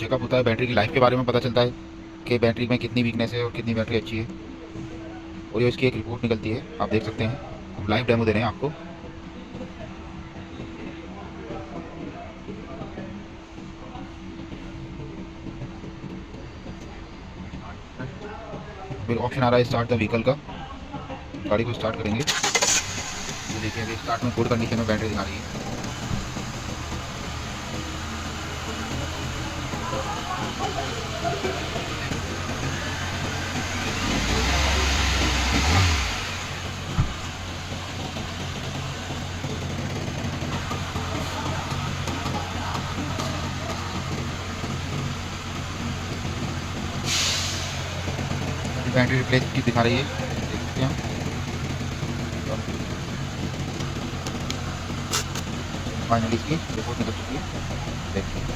Checkup होता है, battery की लाइफ के बारे में पता चलता है कि बैटरी में कितनी वीकनेस है और कितनी बैटरी अच्छी है, और ये इसकी एक रिपोर्ट निकलती है, आप देख सकते हैं। हम लाइव डेमो दे रहे हैं आपको। फिर ऑप्शन आ रहा है स्टार्ट द व्हीकल का, गाड़ी को स्टार्ट करेंगे। ये देखिए अभी स्टार्ट में गुड कंडीशन में बैटरी दिखा रही है। बैटरी रिप्लेस की दिखा रही है, देख सकते हैं हम। फाइनली इसकी रिपोर्ट निकल चुकी है, देखिए।